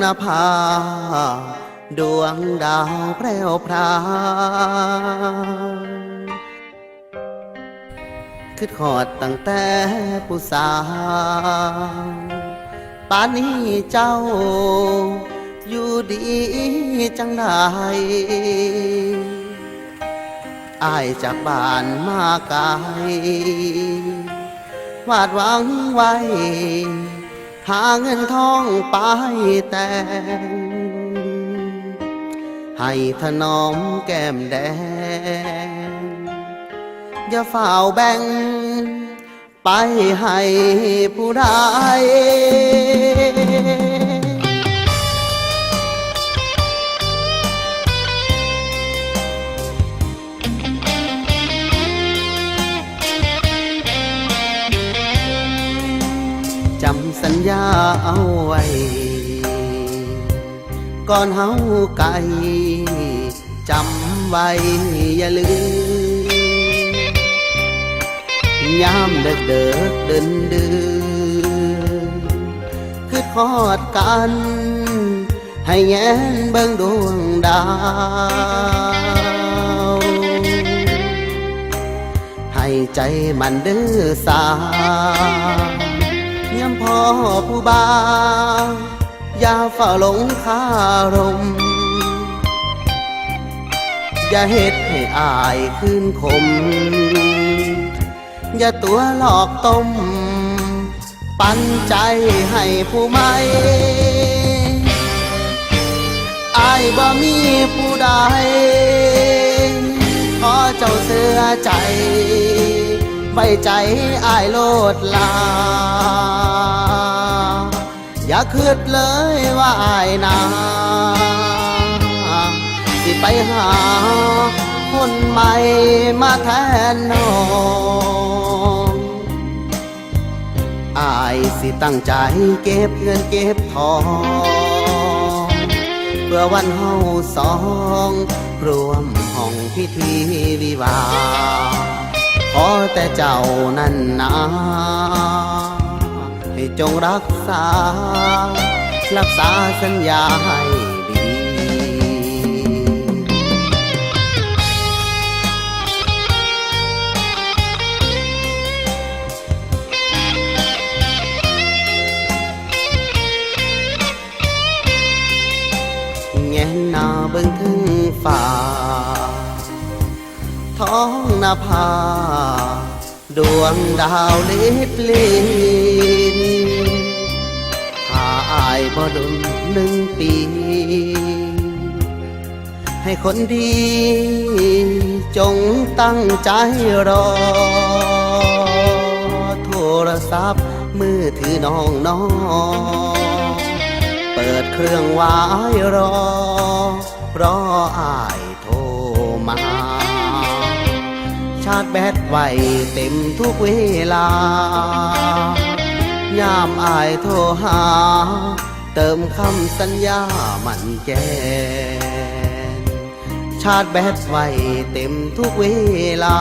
นภาดวงดาวแพร่วพราวคือขอดตั้งแต่ผู้สาวป่านนี้เจ้าอยู่ดีจังไดอ้ายจากบ้านมาไกลวาดหวังไว้หาเงินทองไปแต่งให้ถนอมแก้มแดงอย่าฝ่าวแบ่งไปให้ผู้ใดจำสัญญาเอาไว้ก่อนเฮาไกลจำไว้อย่าลืมยามเดิกเดินคือทอดกันให้แงนเบิ่งดวงดาวให้ใจมันเด้อสายามพ่อผู้บ่าวอย่าเฝ้าหลงคารมอย่าเฮ็ดให้อายคืนคมอย่าตัวหลอกต้มปันใจให้ผู้ใหม่อายบ่มีผู้ใดขอเจ้าเสือใจไว้ใจอายโลดลาอย่าคิดเลยว่าอายนาสิไปหาคนใหม่มาแทนน้องอายสิตั้งใจเก็บเงินเก็บทองเพื่อวันเฮาสองรวมห้องพิธีวิวาขอแต่เจ้านั้นนะให้จงรักษาสัญญาให้ดีแงนหน้าเบิ่งถึงฟ้าท้องนภาดวงดาวลิบลินถ้าอายบ่ดน1 ปีให้คนดีจงตั้งใจรอโทรศัพท์มือถือน้องเปิดเครื่องไว้รออายโทรมาชาร์จแบตไว้เต็มทุกเวลายามอายโทรหาเติมคำสัญญามันแก่ชาร์จแบตไว้เต็มทุกเวลา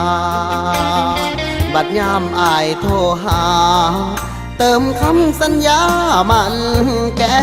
บัดยามอายโทรหาเติมคำสัญญามันแก่